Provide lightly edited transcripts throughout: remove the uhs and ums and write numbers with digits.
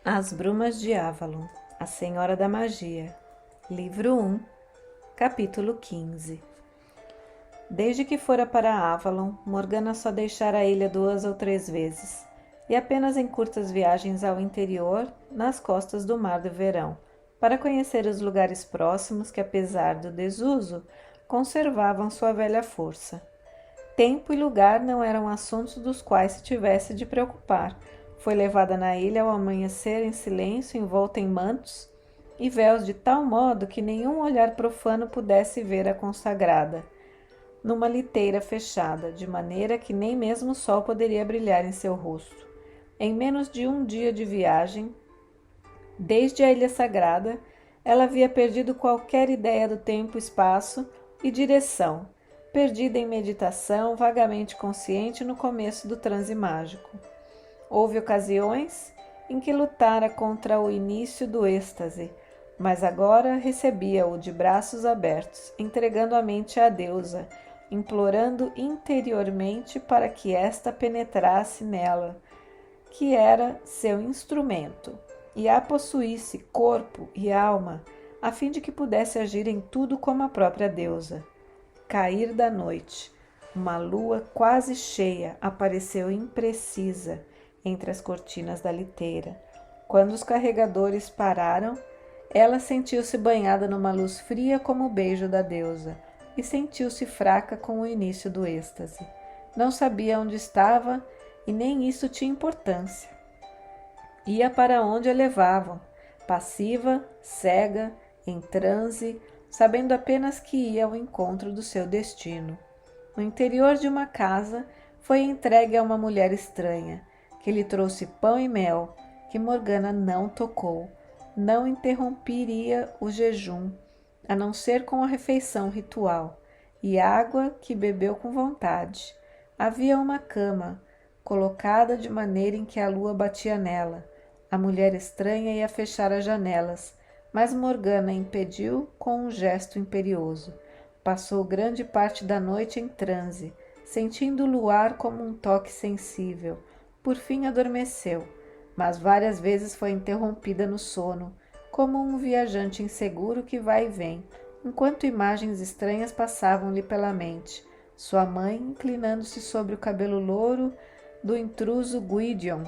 As Brumas de Avalon, A Senhora da Magia, Livro 1, Capítulo 15. Desde que fora para Avalon, Morgana só deixara a ilha 2 ou 3 vezes, e apenas em curtas viagens ao interior, nas costas do Mar do Verão, para conhecer os lugares próximos que, apesar do desuso, conservavam sua velha força. Tempo e lugar não eram assuntos dos quais se tivesse de preocupar. Foi levada na ilha ao amanhecer em silêncio, envolta em mantos e véus de tal modo que nenhum olhar profano pudesse ver a consagrada, numa liteira fechada, de maneira que nem mesmo o sol poderia brilhar em seu rosto. Em menos de um dia de viagem, desde a ilha sagrada, ela havia perdido qualquer ideia do tempo, espaço e direção, perdida em meditação, vagamente consciente no começo do transe mágico. Houve ocasiões em que lutara contra o início do êxtase, mas agora recebia-o de braços abertos, entregando a mente à deusa, implorando interiormente para que esta penetrasse nela, que era seu instrumento, e a possuísse corpo e alma, a fim de que pudesse agir em tudo como a própria deusa. Cair da noite. Uma lua quase cheia apareceu imprecisa entre as cortinas da liteira. Quando os carregadores pararam, ela sentiu-se banhada numa luz fria como o beijo da deusa e sentiu-se fraca com o início do êxtase. Não sabia onde estava e nem isso tinha importância. Ia para onde a levavam, passiva, cega, em transe, sabendo apenas que ia ao encontro do seu destino. No interior de uma casa, foi entregue a uma mulher estranha, que lhe trouxe pão e mel, que Morgana não tocou, não interromperia o jejum, a não ser com a refeição ritual, e água que bebeu com vontade. Havia uma cama, colocada de maneira em que a lua batia nela. A mulher estranha ia fechar as janelas, mas Morgana impediu com um gesto imperioso. Passou grande parte da noite em transe, sentindo o luar como um toque sensível. Por fim adormeceu, mas várias vezes foi interrompida no sono, como um viajante inseguro que vai e vem, enquanto imagens estranhas passavam-lhe pela mente. Sua mãe, inclinando-se sobre o cabelo louro do intruso Gwydion,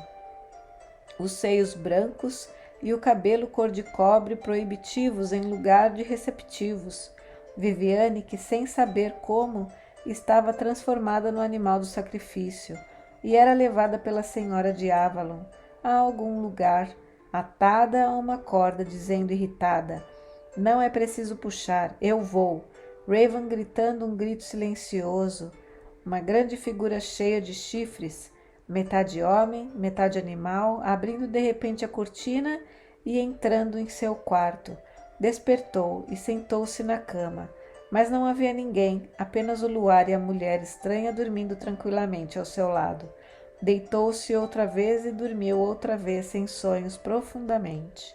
os seios brancos e o cabelo cor de cobre proibitivos em lugar de receptivos. Viviane, que sem saber como, estava transformada no animal do sacrifício e era levada pela senhora de Avalon a algum lugar, atada a uma corda, dizendo irritada: "Não é preciso puxar, eu vou." Raven gritando um grito silencioso. Uma grande figura cheia de chifres, metade homem, metade animal, abrindo de repente a cortina e entrando em seu quarto. Despertou e sentou-se na cama, mas não havia ninguém, apenas o luar e a mulher estranha dormindo tranquilamente ao seu lado. Deitou-se outra vez e dormiu outra vez sem sonhos profundamente.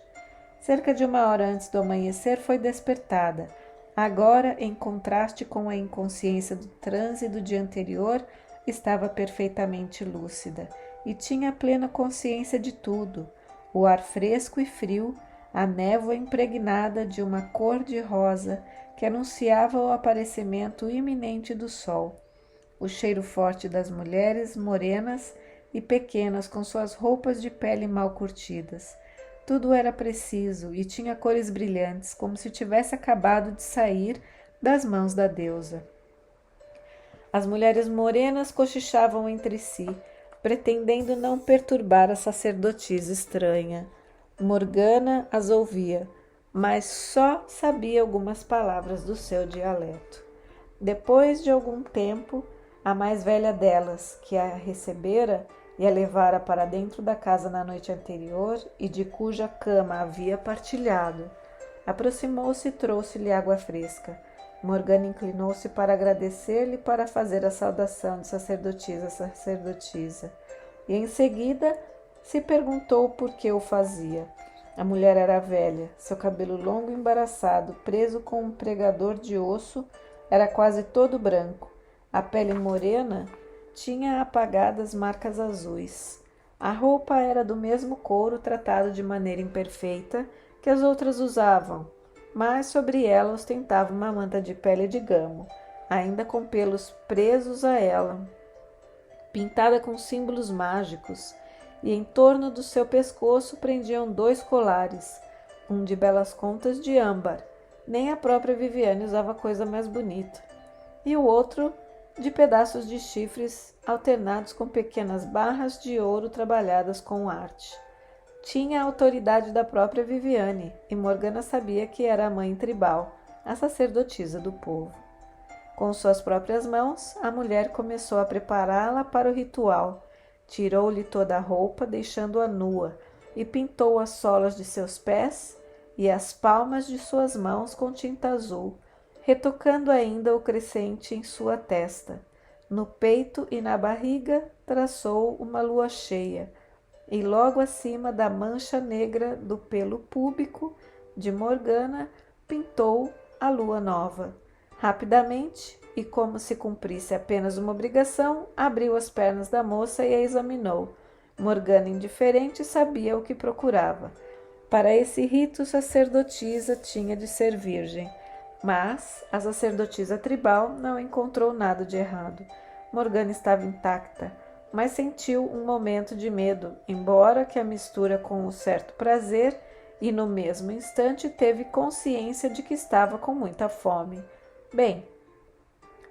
Cerca de 1 hora antes do amanhecer foi despertada. Agora, em contraste com a inconsciência do transe do dia anterior, estava perfeitamente lúcida e tinha plena consciência de tudo. O ar fresco e frio, a névoa impregnada de uma cor de rosa que anunciava o aparecimento iminente do sol, o cheiro forte das mulheres morenas e pequenas com suas roupas de pele mal curtidas. Tudo era preciso e tinha cores brilhantes, como se tivesse acabado de sair das mãos da deusa. As mulheres morenas cochichavam entre si, pretendendo não perturbar a sacerdotisa estranha. Morgana as ouvia, mas só sabia algumas palavras do seu dialeto. Depois de algum tempo, a mais velha delas, que a recebera e a levara para dentro da casa na noite anterior e de cuja cama havia partilhado, aproximou-se e trouxe-lhe água fresca. Morgana inclinou-se para agradecer-lhe e para fazer a saudação de sacerdotisa a sacerdotisa, e em seguida se perguntou por que o fazia. A mulher era velha, seu cabelo longo e embaraçado, preso com um pregador de osso, era quase todo branco. A pele morena tinha apagadas marcas azuis. A roupa era do mesmo couro tratado de maneira imperfeita que as outras usavam, mas sobre ela ostentava uma manta de pele de gamo, ainda com pelos presos a ela, pintada com símbolos mágicos, e em torno do seu pescoço prendiam 2 colares, um de belas contas de âmbar, nem a própria Viviane usava coisa mais bonita, e o outro de pedaços de chifres alternados com pequenas barras de ouro trabalhadas com arte. Tinha a autoridade da própria Viviane, e Morgana sabia que era a mãe tribal, a sacerdotisa do povo. Com suas próprias mãos, a mulher começou a prepará-la para o ritual. Tirou-lhe toda a roupa, deixando-a nua, e pintou as solas de seus pés e as palmas de suas mãos com tinta azul, retocando ainda o crescente em sua testa. No peito e na barriga traçou uma lua cheia, e logo acima da mancha negra do pelo púbico de Morgana pintou a lua nova. Rapidamente, e como se cumprisse apenas uma obrigação, abriu as pernas da moça e a examinou. Morgana, indiferente, sabia o que procurava. Para esse rito, sacerdotisa tinha de ser virgem, mas a sacerdotisa tribal não encontrou nada de errado. Morgana estava intacta, mas sentiu um momento de medo, embora que a mistura com um certo prazer, e no mesmo instante teve consciência de que estava com muita fome. Bem,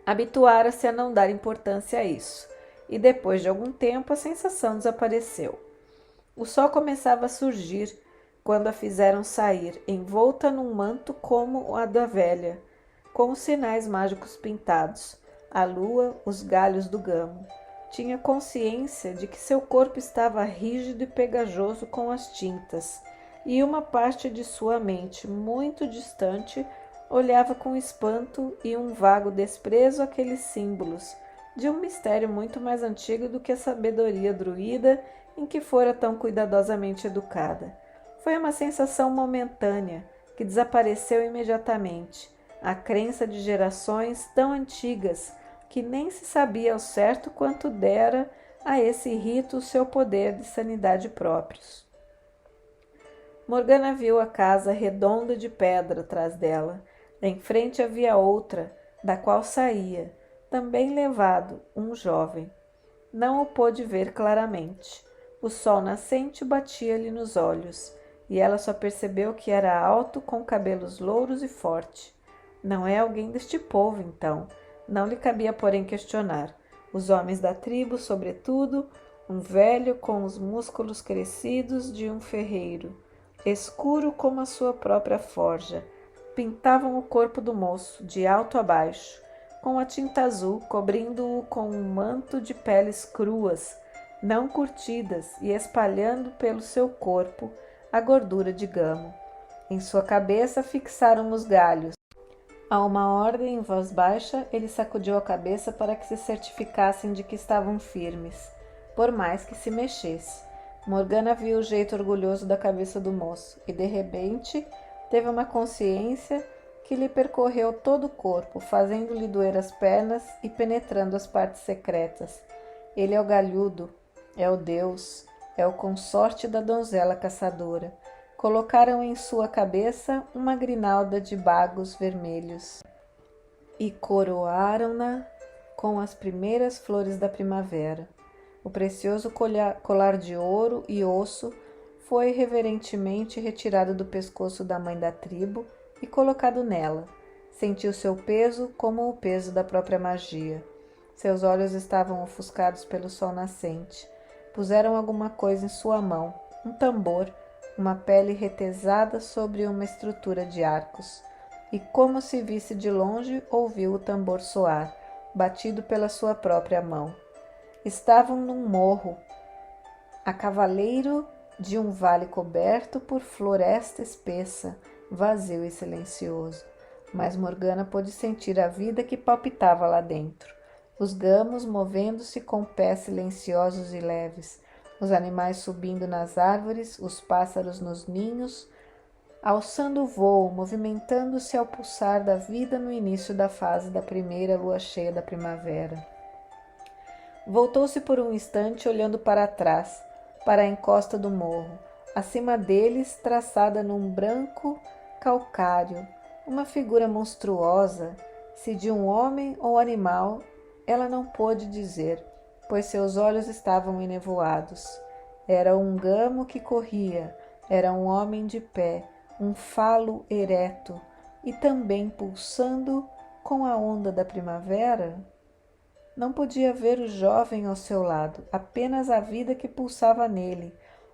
habituara-se a não dar importância a isso, e depois de algum tempo a sensação desapareceu. O sol começava a surgir quando a fizeram sair, envolta num manto como a da velha, com os sinais mágicos pintados, a lua, os galhos do gamo. Tinha consciência de que seu corpo estava rígido e pegajoso com as tintas, e uma parte de sua mente, muito distante, olhava com espanto e um vago desprezo aqueles símbolos, de um mistério muito mais antigo do que a sabedoria druida em que fora tão cuidadosamente educada. Foi uma sensação momentânea, que desapareceu imediatamente, a crença de gerações tão antigas que nem se sabia ao certo quanto dera a esse rito o seu poder de sanidade próprios. Morgana viu a casa redonda de pedra atrás dela. Em frente havia outra, da qual saía, também levado, um jovem. Não o pôde ver claramente. O sol nascente batia-lhe nos olhos, e ela só percebeu que era alto, com cabelos louros e forte. Não é alguém deste povo, então. Não lhe cabia, porém, questionar. Os homens da tribo, sobretudo, um velho com os músculos crescidos de um ferreiro, escuro como a sua própria forja, pintavam o corpo do moço, de alto a baixo, com a tinta azul, cobrindo-o com um manto de peles cruas, não curtidas, e espalhando pelo seu corpo a gordura de gamo. Em sua cabeça fixaram os galhos. A uma ordem em voz baixa, ele sacudiu a cabeça para que se certificassem de que estavam firmes, por mais que se mexesse. Morgana viu o jeito orgulhoso da cabeça do moço, e de repente teve uma consciência que lhe percorreu todo o corpo, fazendo-lhe doer as pernas e penetrando as partes secretas. Ele é o galhudo, é o Deus, é o consorte da donzela caçadora. Colocaram em sua cabeça uma grinalda de bagos vermelhos e coroaram-na com as primeiras flores da primavera. O precioso colar de ouro e osso foi reverentemente retirado do pescoço da mãe da tribo e colocado nela. Sentiu seu peso como o peso da própria magia. Seus olhos estavam ofuscados pelo sol nascente. Puseram alguma coisa em sua mão, um tambor, uma pele retesada sobre uma estrutura de arcos, e como se visse de longe, ouviu o tambor soar, batido pela sua própria mão. Estavam num morro, a cavaleiro de um vale coberto por floresta espessa, vazio e silencioso. Mas Morgana pôde sentir a vida que palpitava lá dentro. Os gamos movendo-se com pés silenciosos e leves, os animais subindo nas árvores, os pássaros nos ninhos, alçando o vôo, movimentando-se ao pulsar da vida no início da fase da primeira lua cheia da primavera. Voltou-se por um instante, olhando para trás. para a encosta do morro. Acima deles, traçada num branco calcário, uma figura monstruosa, se de um homem ou animal, ela não pôde dizer, pois seus olhos estavam enevoados. Era um gamo que corria, era um homem de pé, um falo ereto, e também pulsando com a onda da primavera. Não podia ver o jovem ao seu lado, apenas a vida que pulsava nele.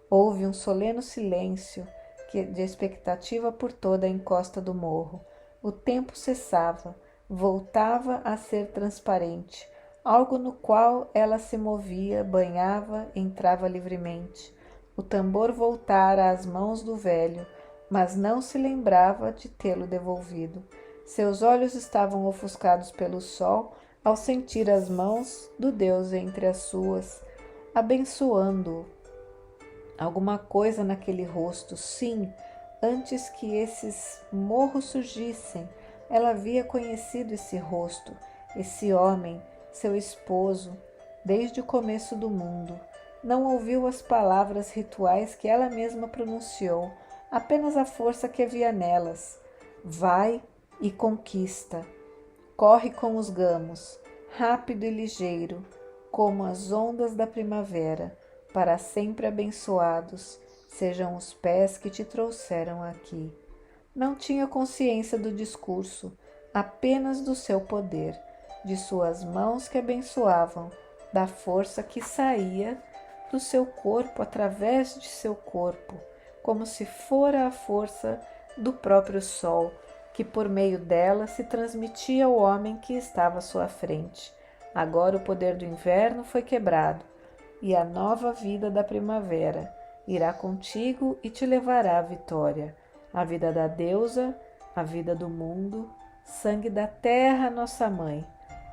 Houve um solene silêncio de expectativa por toda a encosta do morro. O tempo cessava, voltava a ser transparente, algo no qual ela se movia, banhava, entrava livremente. O tambor voltara às mãos do velho, mas não se lembrava de tê-lo devolvido. Seus olhos estavam ofuscados pelo sol ao sentir as mãos do Deus entre as suas, abençoando-o. Alguma coisa naquele rosto, sim, antes que esses morros surgissem, ela havia conhecido esse rosto, esse homem, seu esposo, desde o começo do mundo. Não ouviu as palavras rituais que ela mesma pronunciou, apenas a força que havia nelas. Vai e conquista. Corre com os gamos, rápido e ligeiro, como as ondas da primavera, para sempre abençoados sejam os pés que te trouxeram aqui. Não tinha consciência do discurso, apenas do seu poder, de suas mãos que abençoavam, da força que saía do seu corpo através de seu corpo, como se fora a força do próprio sol, que por meio dela se transmitia ao homem que estava à sua frente. Agora o poder do inverno foi quebrado, e a nova vida da primavera irá contigo e te levará à vitória. A vida da deusa, a vida do mundo, sangue da terra, nossa mãe,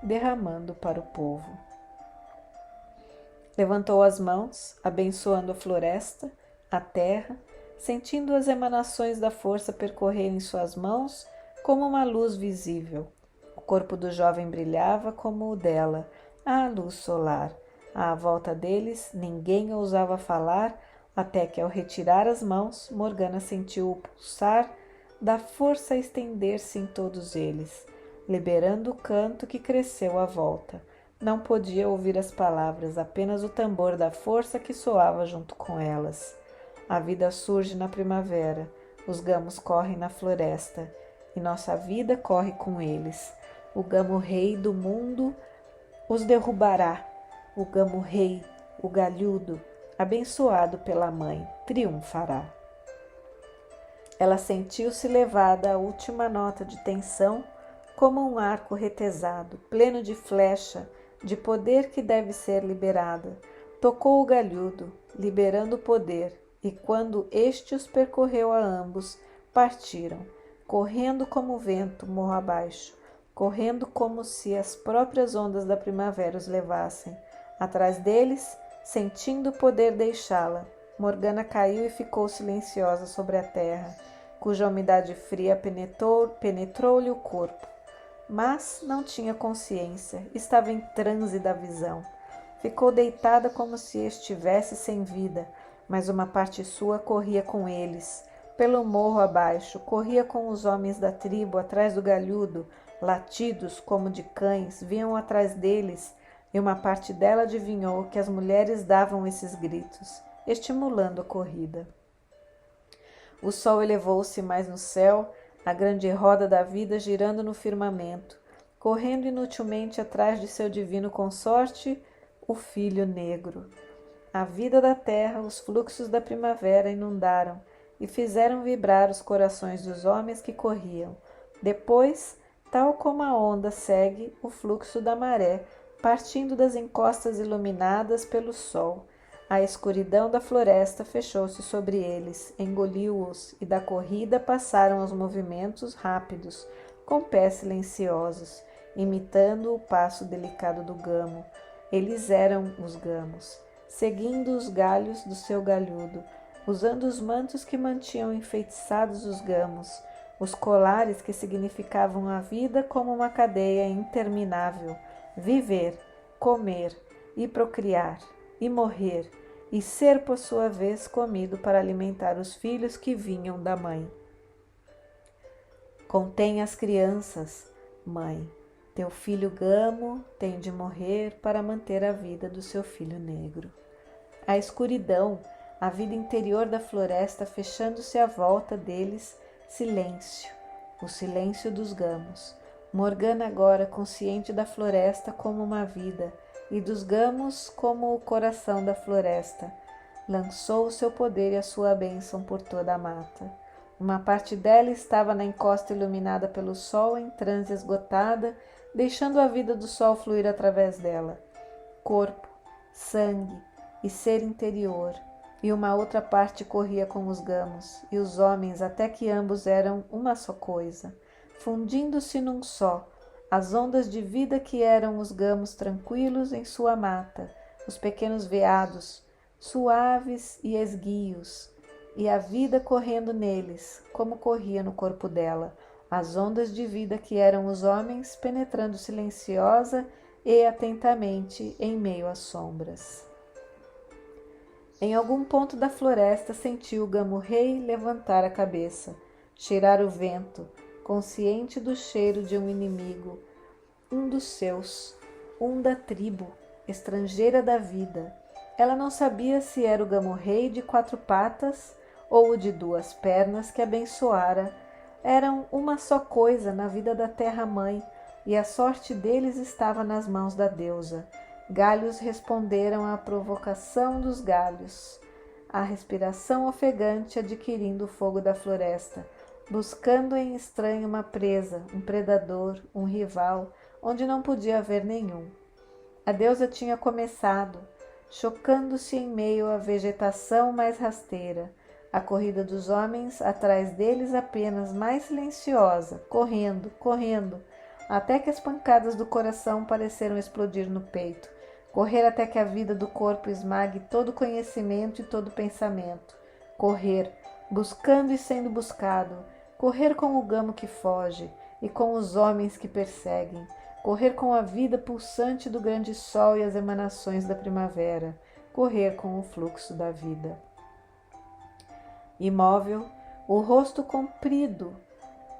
derramando para o povo. Levantou as mãos, abençoando a floresta, a terra, sentindo as emanações da força percorrerem suas mãos como uma luz visível. O corpo do jovem brilhava como o dela, a luz solar. À volta deles, ninguém ousava falar, até que, ao retirar as mãos, Morgana sentiu o pulsar da força estender-se em todos eles, liberando o canto que cresceu à volta. Não podia ouvir as palavras, apenas o tambor da força que soava junto com elas. A vida surge na primavera, os gamos correm na floresta, e nossa vida corre com eles. O gamo rei do mundo os derrubará. O gamo rei, o galhudo, abençoado pela mãe, triunfará. Ela sentiu-se levada à última nota de tensão, como um arco retesado, pleno de flecha, de poder que deve ser liberada. Tocou o galhudo, liberando o poder, e quando este os percorreu a ambos, partiram, correndo como o vento morro abaixo, correndo como se as próprias ondas da primavera os levassem. Atrás deles, sentindo o poder deixá-la, Morgana caiu e ficou silenciosa sobre a terra, cuja umidade fria penetrou-lhe o corpo. Mas não tinha consciência, estava em transe da visão. Ficou deitada como se estivesse sem vida, mas uma parte sua corria com eles. Pelo morro abaixo, corria com os homens da tribo atrás do galhudo, latidos como de cães, vinham atrás deles, e uma parte dela adivinhou que as mulheres davam esses gritos, estimulando a corrida. O sol elevou-se mais no céu, a grande roda da vida girando no firmamento, correndo inutilmente atrás de seu divino consorte, o filho negro. A vida da terra, os fluxos da primavera inundaram e fizeram vibrar os corações dos homens que corriam. Depois, tal como a onda segue o fluxo da maré, partindo das encostas iluminadas pelo sol, a escuridão da floresta fechou-se sobre eles, engoliu-os, e da corrida passaram os movimentos rápidos, com pés silenciosos, imitando o passo delicado do gamo. Eles eram os gamos, seguindo os galhos do seu galhudo, usando os mantos que mantinham enfeitiçados os gamos, os colares que significavam a vida como uma cadeia interminável, viver, comer e procriar, e morrer, e ser, por sua vez, comido para alimentar os filhos que vinham da mãe. Contém as crianças, mãe. Teu filho Gamo tem de morrer para manter a vida do seu filho negro. A escuridão, a vida interior da floresta fechando-se à volta deles, silêncio, o silêncio dos gamos. Morgana agora consciente da floresta como uma vida e dos gamos como o coração da floresta, lançou o seu poder e a sua bênção por toda a mata. Uma parte dela estava na encosta iluminada pelo sol em transe esgotada, deixando a vida do sol fluir através dela. Corpo, sangue e ser interior, e uma outra parte corria com os gamos e os homens até que ambos eram uma só coisa, fundindo-se num só, as ondas de vida que eram os gamos tranquilos em sua mata, os pequenos veados, suaves e esguios, e a vida correndo neles, como corria no corpo dela, as ondas de vida que eram os homens penetrando silenciosa e atentamente em meio às sombras. Em algum ponto da floresta sentiu o gamo-rei levantar a cabeça, cheirar o vento, consciente do cheiro de um inimigo, um dos seus, um da tribo, estrangeira da vida. Ela não sabia se era o gamo-rei de 4 patas ou o de 2 pernas que abençoara. Eram uma só coisa na vida da terra-mãe, e a sorte deles estava nas mãos da deusa. Galhos responderam à provocação dos galhos, a respiração ofegante adquirindo o fogo da floresta, buscando em estranho uma presa, um predador, um rival, onde não podia haver nenhum. A deusa tinha começado, chocando-se em meio à vegetação mais rasteira, a corrida dos homens atrás deles apenas mais silenciosa, correndo, correndo, até que as pancadas do coração pareceram explodir no peito, correr até que a vida do corpo esmague todo conhecimento e todo pensamento, correr, buscando e sendo buscado, correr com o gamo que foge e com os homens que perseguem, correr com a vida pulsante do grande sol e as emanações da primavera, correr com o fluxo da vida. Imóvel, o rosto comprido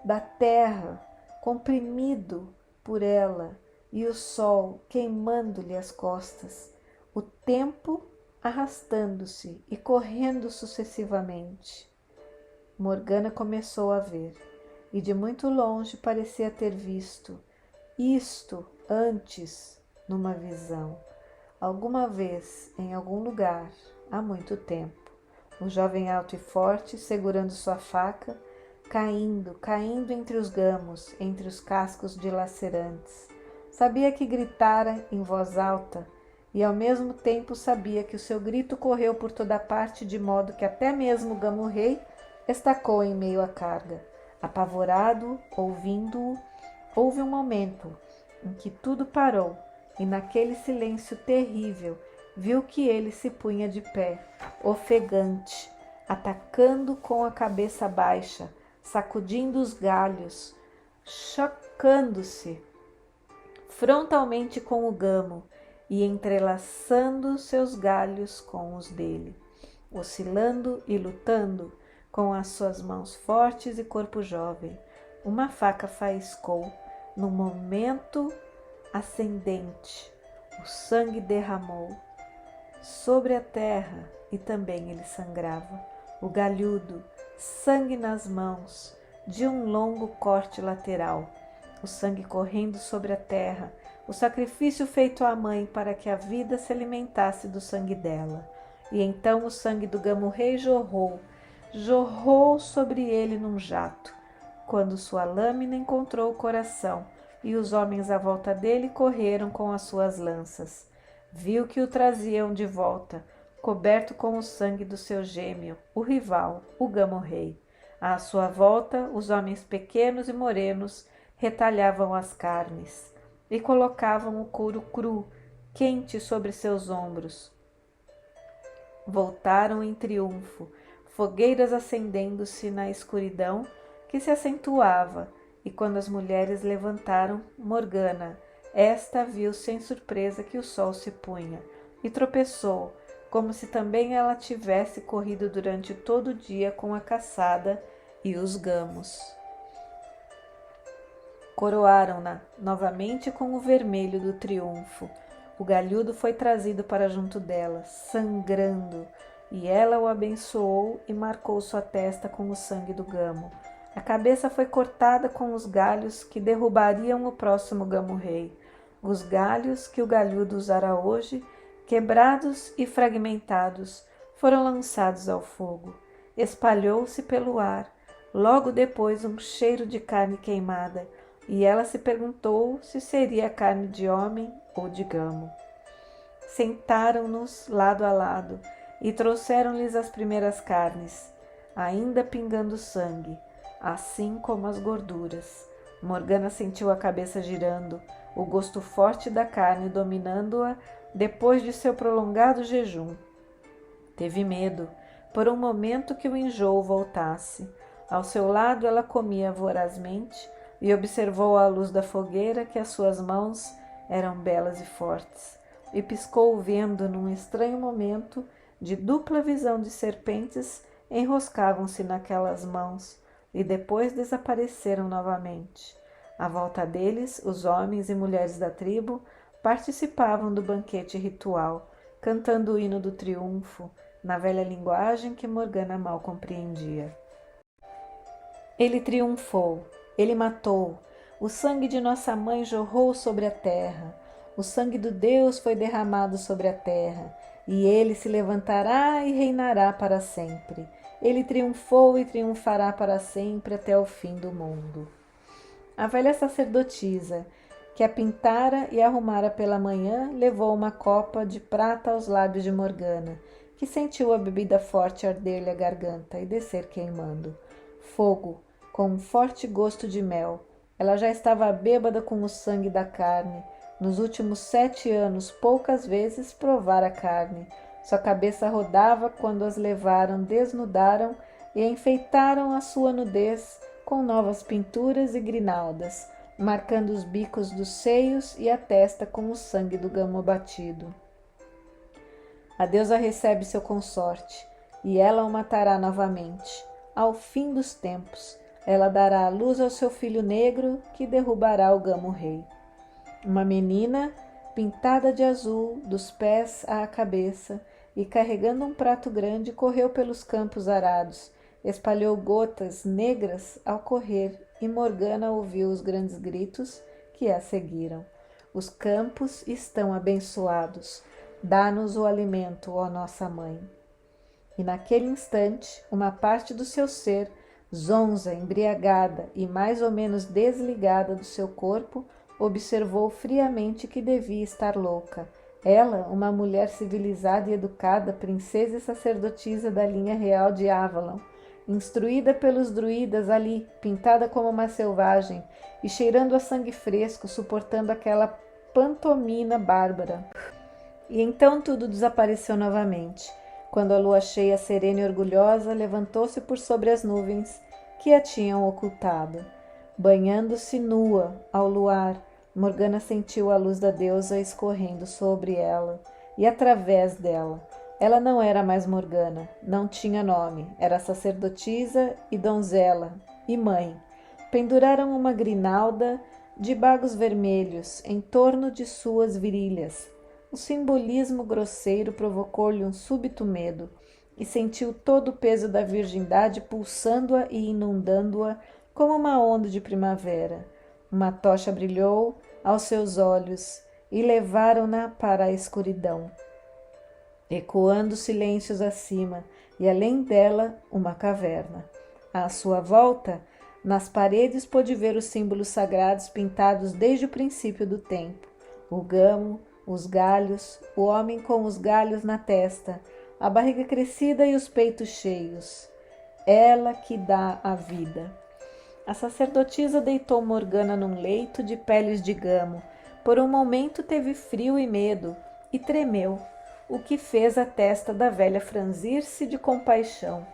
da terra, comprimido por ela, e o sol queimando-lhe as costas, o tempo arrastando-se e correndo sucessivamente. Morgana começou a ver, e de muito longe parecia ter visto isto antes numa visão, alguma vez em algum lugar, há muito tempo. O jovem alto e forte, segurando sua faca, caindo entre os gamos, entre os cascos dilacerantes. Sabia que gritara em voz alta e ao mesmo tempo sabia que o seu grito correu por toda parte de modo que até mesmo o gamo-rei estacou em meio à carga. Apavorado, ouvindo-o, houve um momento em que tudo parou e naquele silêncio terrível viu que ele se punha de pé, ofegante, atacando com a cabeça baixa, sacudindo os galhos, chocando-se frontalmente com o gamo e entrelaçando seus galhos com os dele, oscilando e lutando com as suas mãos fortes e corpo jovem. Uma faca faiscou no momento ascendente, o sangue derramou sobre a terra e também ele sangrava. O galhudo, sangue nas mãos, de um longo corte lateral, o sangue correndo sobre a terra, o sacrifício feito à mãe para que a vida se alimentasse do sangue dela. E então o sangue do gamo-rei jorrou sobre ele num jato, quando sua lâmina encontrou o coração, e os homens à volta dele correram com as suas lanças. Viu que o traziam de volta, coberto com o sangue do seu gêmeo, o rival, o gamo-rei. À sua volta, os homens pequenos e morenos retalhavam as carnes e colocavam o couro cru, quente sobre seus ombros. Voltaram em triunfo, fogueiras acendendo-se na escuridão que se acentuava, e quando as mulheres levantaram Morgana, esta viu sem surpresa que o sol se punha, e tropeçou, como se também ela tivesse corrido durante todo o dia com a caçada e os gamos. Coroaram-na novamente com o vermelho do triunfo. O galhudo foi trazido para junto dela, sangrando, e ela o abençoou e marcou sua testa com o sangue do gamo. A cabeça foi cortada com os galhos que derrubariam o próximo gamo-rei. Os galhos que o galhudo usara hoje, quebrados e fragmentados, foram lançados ao fogo. Espalhou-se pelo ar, logo depois um cheiro de carne queimada, e ela se perguntou se seria carne de homem ou de gamo. Sentaram-nos lado a lado e trouxeram-lhes as primeiras carnes, ainda pingando sangue, assim como as gorduras. Morgana sentiu a cabeça girando, o gosto forte da carne dominando-a depois de seu prolongado jejum. Teve medo, por um momento, que o enjoo voltasse. Ao seu lado ela comia vorazmente e observou à luz da fogueira que as suas mãos eram belas e fortes, e piscou vendo, num estranho momento de dupla visão de serpentes, enroscavam-se naquelas mãos e depois desapareceram novamente. À volta deles, os homens e mulheres da tribo participavam do banquete ritual, cantando o hino do triunfo, na velha linguagem que Morgana mal compreendia. Ele triunfou, ele matou, o sangue de nossa mãe jorrou sobre a terra, o sangue do Deus foi derramado sobre a terra, e ele se levantará e reinará para sempre. Ele triunfou e triunfará para sempre até o fim do mundo. A velha sacerdotisa, que a pintara e arrumara pela manhã, levou uma copa de prata aos lábios de Morgana, que sentiu a bebida forte arder-lhe a garganta e descer queimando. Fogo, com um forte gosto de mel. Ela já estava bêbada com o sangue da carne. Nos últimos 7 anos, poucas vezes provara carne. Sua cabeça rodava quando as levaram, desnudaram e enfeitaram a sua nudez com novas pinturas e grinaldas, marcando os bicos dos seios e a testa com o sangue do gamo batido. A deusa recebe seu consorte, e ela o matará novamente. Ao fim dos tempos, ela dará à luz ao seu filho negro, que derrubará o gamo-rei. Uma menina, pintada de azul, dos pés à cabeça, e carregando um prato grande, correu pelos campos arados, espalhou gotas negras ao correr, e Morgana ouviu os grandes gritos que a seguiram. Os campos estão abençoados. Dá-nos o alimento, ó nossa mãe. E naquele instante, uma parte do seu ser, zonza, embriagada e mais ou menos desligada do seu corpo, observou friamente que devia estar louca. Ela, uma mulher civilizada e educada, princesa e sacerdotisa da linha real de Avalon, instruída pelos druidas ali, pintada como uma selvagem e cheirando a sangue fresco, suportando aquela pantomina bárbara. E então tudo desapareceu novamente, quando a lua cheia, serena e orgulhosa, levantou-se por sobre as nuvens que a tinham ocultado. Banhando-se nua ao luar, Morgana sentiu a luz da deusa escorrendo sobre ela e através dela. Ela não era mais Morgana, não tinha nome, era sacerdotisa e donzela e mãe. Penduraram uma grinalda de bagos vermelhos em torno de suas virilhas. O simbolismo grosseiro provocou-lhe um súbito medo e sentiu todo o peso da virgindade pulsando-a e inundando-a como uma onda de primavera. Uma tocha brilhou aos seus olhos e levaram-na para a escuridão, ecoando silêncios acima e além dela uma caverna. À sua volta, nas paredes pôde ver os símbolos sagrados pintados desde o princípio do tempo: o gamo, os galhos, o homem com os galhos na testa, a barriga crescida e os peitos cheios. Ela que dá a vida. A sacerdotisa deitou Morgana num leito de peles de gamo. Por um momento teve frio e medo e tremeu, o que fez a testa da velha franzir-se de compaixão.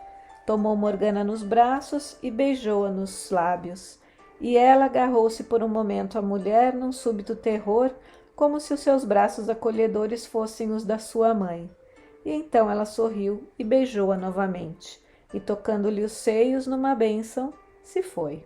Tomou Morgana nos braços e beijou-a nos lábios. E ela agarrou-se por um momento à mulher num súbito terror, como se os seus braços acolhedores fossem os da sua mãe. e então ela sorriu e beijou-a novamente, e tocando-lhe os seios numa bênção, se foi.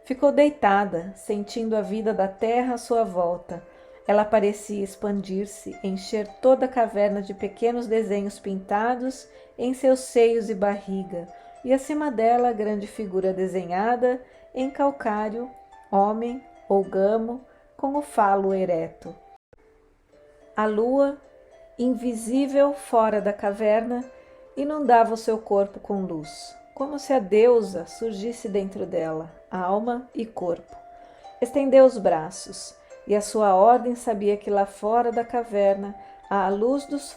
Ficou deitada, sentindo a vida da terra à sua volta. Ela parecia expandir-se, encher toda a caverna de pequenos desenhos pintados em seus seios e barriga, e acima dela a grande figura desenhada em calcário, homem ou gamo, com o falo ereto. A lua, invisível fora da caverna, inundava o seu corpo com luz, como se a deusa surgisse dentro dela, alma e corpo. Estendeu os braços, e a sua ordem sabia que lá fora da caverna, à luz dos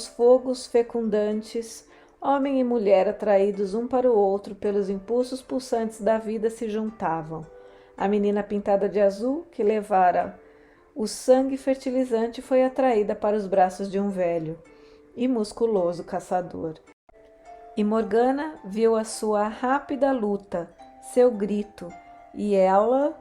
fogos fecundantes, homem e mulher atraídos um para o outro pelos impulsos pulsantes da vida se juntavam. A menina pintada de azul, que levara o sangue fertilizante, foi atraída para os braços de um velho e musculoso caçador. E Morgana viu a sua rápida luta, seu grito, e ela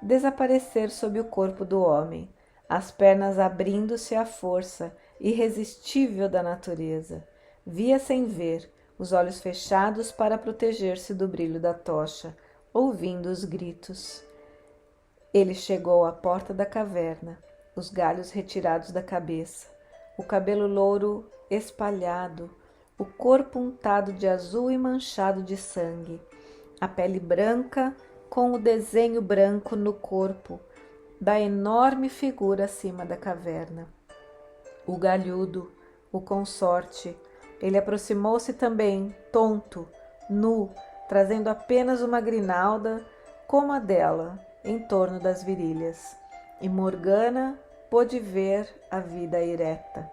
desaparecer sob o corpo do homem, as pernas abrindo-se à força irresistível da natureza. Via sem ver, os olhos fechados para proteger-se do brilho da tocha, ouvindo os gritos. Ele chegou à porta da caverna, os galhos retirados da cabeça, o cabelo louro espalhado, o corpo untado de azul e manchado de sangue, a pele branca com o desenho branco no corpo da enorme figura acima da caverna. O galhudo, o consorte, ele aproximou-se também, tonto, nu, trazendo apenas uma grinalda como a dela, em torno das virilhas. E Morgana pôde ver a vida ereta,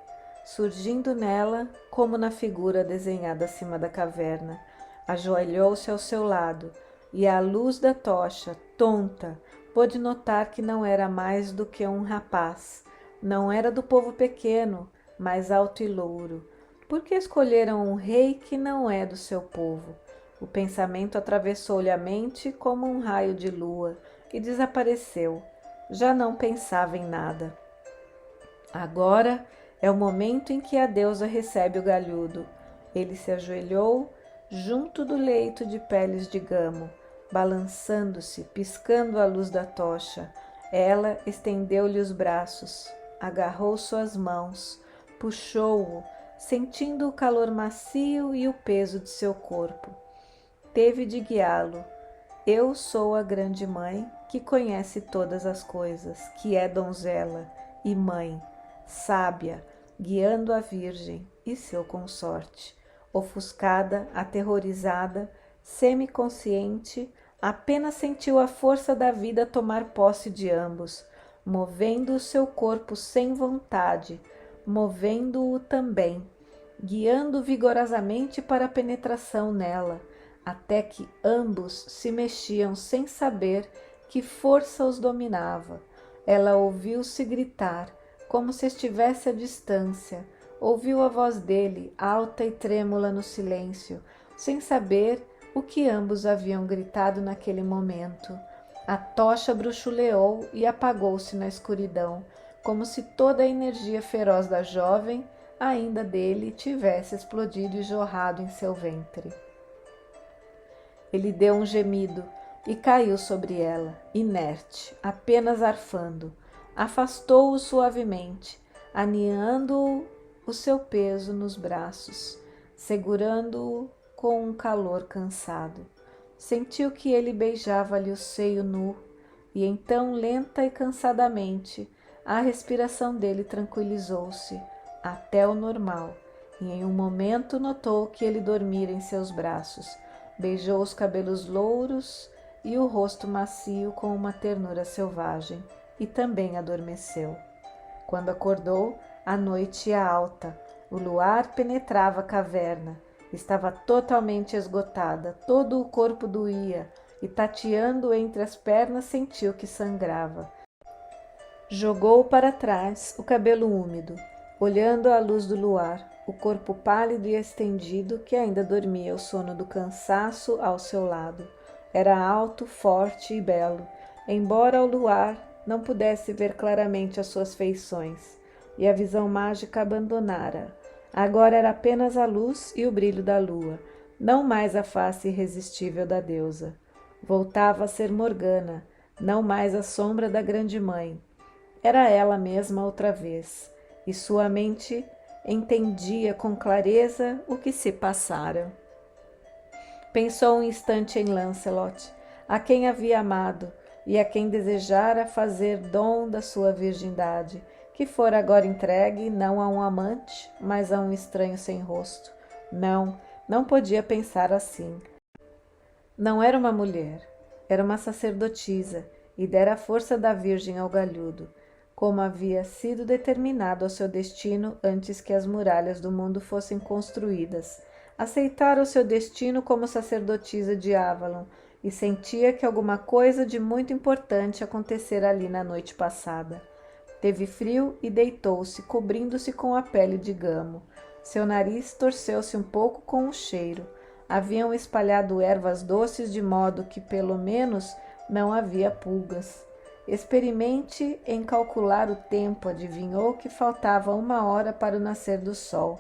surgindo nela como na figura desenhada acima da caverna. Ajoelhou-se ao seu lado, e à luz da tocha, tonta, pôde notar que não era mais do que um rapaz. Não era do povo pequeno, mas alto e louro. Por que escolheram um rei que não é do seu povo? O pensamento atravessou-lhe a mente como um raio de lua e desapareceu. Já não pensava em nada. Agora é o momento em que a deusa recebe o galhudo. Ele se ajoelhou junto do leito de peles de gamo, balançando-se, piscando a luz da tocha. Ela estendeu-lhe os braços, agarrou suas mãos, puxou-o, sentindo o calor macio e o peso de seu corpo. Teve de guiá-lo. Eu sou a grande mãe que conhece todas as coisas, que é donzela e mãe, sábia, guiando a virgem e seu consorte. Ofuscada, aterrorizada, semiconsciente, apenas sentiu a força da vida tomar posse de ambos, movendo o seu corpo sem vontade, movendo-o também, guiando vigorosamente para a penetração nela, até que ambos se mexiam sem saber que força os dominava. Ela ouviu-se gritar, como se estivesse à distância. Ouviu a voz dele, alta e trêmula no silêncio, sem saber o que ambos haviam gritado naquele momento. A tocha bruxuleou e apagou-se na escuridão, como se toda a energia feroz da jovem, ainda dele, tivesse explodido e jorrado em seu ventre. Ele deu um gemido e caiu sobre ela, inerte, apenas arfando. Afastou-o suavemente, aninhando o seu peso nos braços, segurando-o com um calor cansado. Sentiu que ele beijava-lhe o seio nu, e então, lenta e cansadamente, a respiração dele tranquilizou-se até o normal, e em um momento notou que ele dormira em seus braços. Beijou os cabelos louros e o rosto macio com uma ternura selvagem, e também adormeceu. Quando acordou, a noite ia alta, o luar penetrava a caverna, estava totalmente esgotada, todo o corpo doía, e tateando entre as pernas sentiu que sangrava. Jogou para trás o cabelo úmido, olhando à luz do luar, o corpo pálido e estendido que ainda dormia o sono do cansaço ao seu lado. Era alto, forte e belo, embora ao luar não pudesse ver claramente as suas feições. e a visão mágica abandonara. Agora era apenas a luz e o brilho da lua, não mais a face irresistível da deusa. Voltava a ser Morgana, não mais a sombra da grande mãe. Era ela mesma outra vez, e sua mente entendia com clareza o que se passara. Pensou um instante em Lancelot, a quem havia amado e a quem desejara fazer dom da sua virgindade, que fora agora entregue não a um amante, mas a um estranho sem rosto. Não, não podia pensar assim. Não era uma mulher, era uma sacerdotisa, e dera a força da virgem ao galhudo, como havia sido determinado ao seu destino antes que as muralhas do mundo fossem construídas. Aceitara o seu destino como sacerdotisa de Avalon e sentia que alguma coisa de muito importante acontecera ali na noite passada. Teve frio e deitou-se, cobrindo-se com a pele de gamo. Seu nariz torceu-se um pouco com o cheiro. Haviam espalhado ervas doces de modo que, pelo menos, não havia pulgas. Experimente em calcular o tempo, adivinhou que faltava 1 hora para o nascer do sol.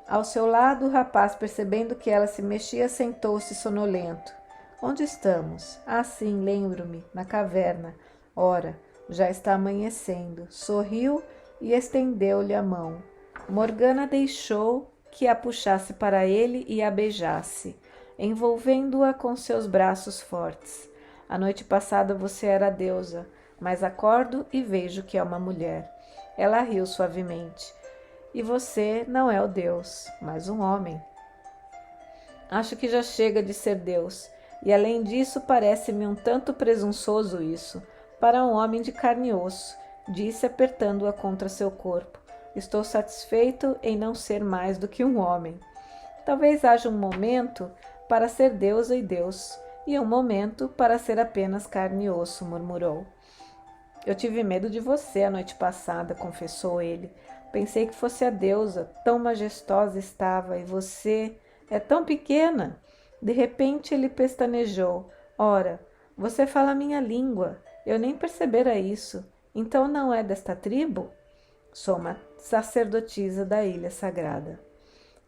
Ao seu lado, o rapaz, percebendo que ela se mexia, sentou-se sonolento. Onde estamos? Ah, sim, lembro-me, na caverna. Ora, já está amanhecendo. Sorriu e estendeu-lhe a mão. Morgana deixou que a puxasse para ele e a beijasse, envolvendo-a com seus braços fortes. A noite passada você era deusa, mas acordo e vejo que é uma mulher. Ela riu suavemente. E você não é o Deus, mas um homem. Acho que já chega de ser Deus, e além disso parece-me um tanto presunçoso isso, para um homem de carne e osso, disse apertando-a contra seu corpo. Estou satisfeito em não ser mais do que um homem. Talvez haja um momento para ser deusa e Deus, e um momento para ser apenas carne e osso, murmurou. Eu tive medo de você a noite passada, confessou ele. Pensei que fosse a deusa, tão majestosa estava, e você é tão pequena. De repente ele pestanejou. Ora, você fala a minha língua. Eu nem percebera isso. Então não é desta tribo? Sou uma sacerdotisa da ilha sagrada.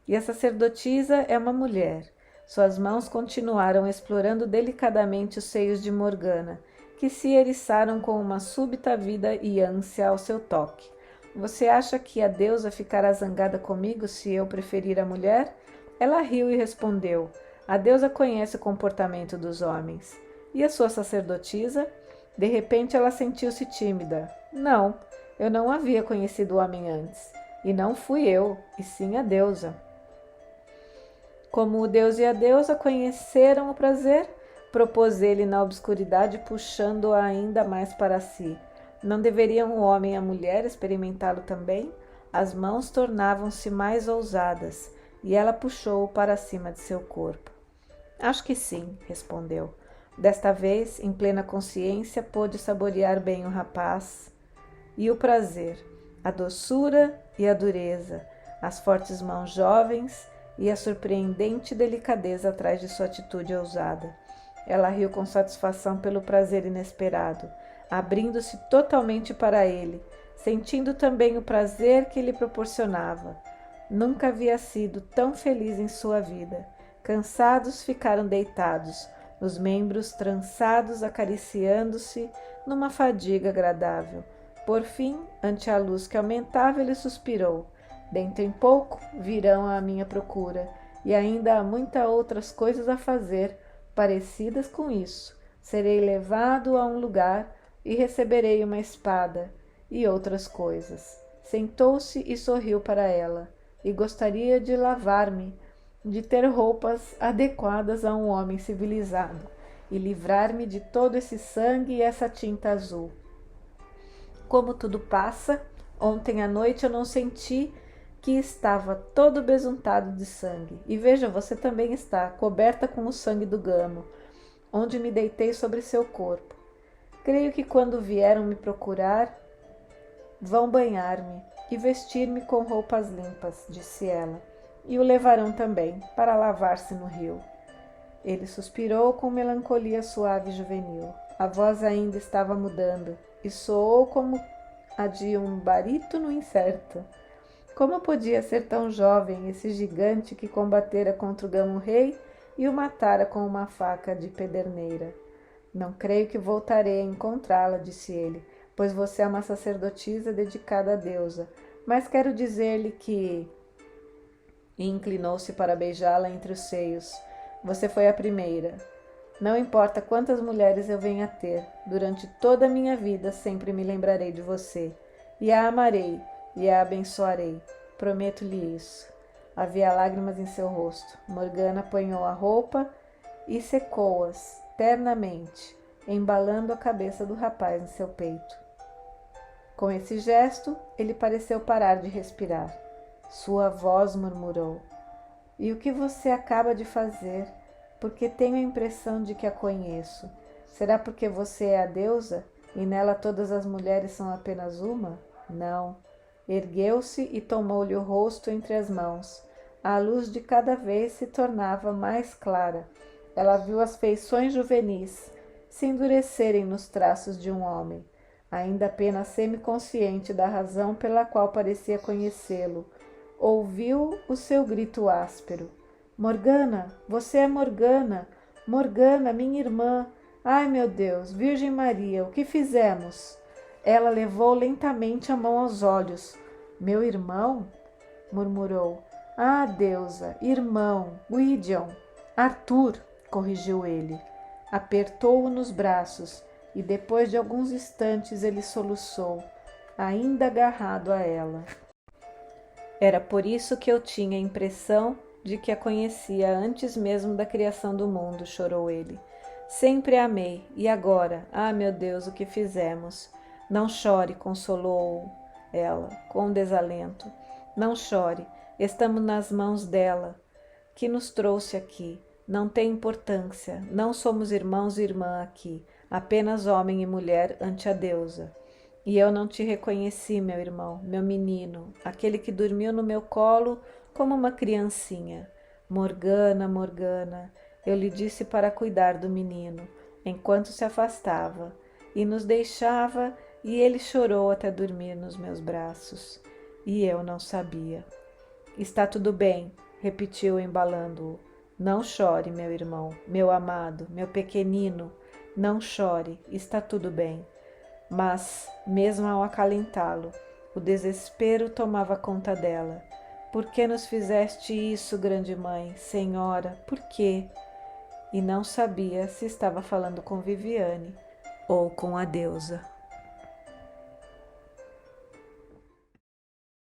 E a sacerdotisa é uma mulher. Suas mãos continuaram explorando delicadamente os seios de Morgana, que se eriçaram com uma súbita vida e ânsia ao seu toque. Você acha que a deusa ficará zangada comigo se eu preferir a mulher? Ela riu e respondeu, a deusa conhece o comportamento dos homens. E a sua sacerdotisa? De repente ela sentiu-se tímida. Não, eu não havia conhecido o homem antes. E não fui eu, e sim a deusa. Como o deus e a deusa conheceram o prazer, propôs ele na obscuridade, puxando-a ainda mais para si. Não deveriam o homem e a mulher experimentá-lo também? As mãos tornavam-se mais ousadas, e ela puxou-o para cima de seu corpo. Acho que sim, respondeu. Desta vez, em plena consciência, pôde saborear bem o rapaz e o prazer, a doçura e a dureza, as fortes mãos jovens e a surpreendente delicadeza atrás de sua atitude ousada. Ela riu com satisfação pelo prazer inesperado, abrindo-se totalmente para ele, sentindo também o prazer que lhe proporcionava. Nunca havia sido tão feliz em sua vida. Cansados, ficaram deitados, os membros trançados acariciando-se numa fadiga agradável. Por fim, ante a luz que aumentava, ele suspirou. Dentro em pouco virão à minha procura, e ainda há muitas outras coisas a fazer, parecidas com isso. Serei levado a um lugar e receberei uma espada, e outras coisas. Sentou-se e sorriu para ela, e gostaria de lavar-me, de ter roupas adequadas a um homem civilizado, e livrar-me de todo esse sangue e essa tinta azul. Como tudo passa, ontem à noite eu não senti que estava todo besuntado de sangue. E veja, você também está, coberta com o sangue do gamo, onde me deitei sobre seu corpo. Creio que quando vieram me procurar, vão banhar-me e vestir-me com roupas limpas, disse ela, e o levarão também, para lavar-se no rio. Ele suspirou com melancolia suave e juvenil. A voz ainda estava mudando, e soou como a de um barítono incerto. Como podia ser tão jovem esse gigante que combatera contra o Gamo-rei e o matara com uma faca de pederneira? Não creio que voltarei a encontrá-la, disse ele, pois você é uma sacerdotisa dedicada à deusa. Mas quero dizer-lhe que... E inclinou-se para beijá-la entre os seios. Você foi a primeira. Não importa quantas mulheres eu venha a ter, durante toda a minha vida sempre me lembrarei de você. E a amarei, e a abençoarei. Prometo-lhe isso. Havia lágrimas em seu rosto. Morgana apanhou a roupa e secou-as ternamente, embalando a cabeça do rapaz em seu peito. Com esse gesto, ele pareceu parar de respirar. Sua voz murmurou: "E o que você acaba de fazer? Porque tenho a impressão de que a conheço. Será porque você é a deusa e nela todas as mulheres são apenas uma? Não." Ergueu-se e tomou-lhe o rosto entre as mãos. A luz de cada vez se tornava mais clara. Ela viu as feições juvenis se endurecerem nos traços de um homem, ainda apenas semiconsciente da razão pela qual parecia conhecê-lo. Ouviu o seu grito áspero: "Morgana, você é Morgana! Morgana, minha irmã! Ai, meu Deus, Virgem Maria, o que fizemos?" Ela levou lentamente a mão aos olhos. "Meu irmão?" murmurou. "Ah, deusa, irmão, Gwydion, Arthur", corrigiu ele. Apertou-o nos braços e depois de alguns instantes ele soluçou, ainda agarrado a ela. "Era por isso que eu tinha a impressão de que a conhecia antes mesmo da criação do mundo", chorou ele. "Sempre a amei, e agora, ah, meu Deus, o que fizemos?" "Não chore", consolou ela, com desalento. "Não chore, estamos nas mãos dela, que nos trouxe aqui. Não tem importância, não somos irmãos e irmã aqui, apenas homem e mulher ante a deusa. E eu não te reconheci, meu irmão, meu menino, aquele que dormiu no meu colo como uma criancinha. Morgana, Morgana, eu lhe disse para cuidar do menino, enquanto se afastava, e nos deixava, e ele chorou até dormir nos meus braços. E eu não sabia." "Está tudo bem", repetiu, embalando-o. "Não chore, meu irmão, meu amado, meu pequenino, não chore, está tudo bem." Mas, mesmo ao acalentá-lo, o desespero tomava conta dela. "Por que nos fizeste isso, grande mãe, senhora, por quê?" E não sabia se estava falando com Viviane ou com a deusa.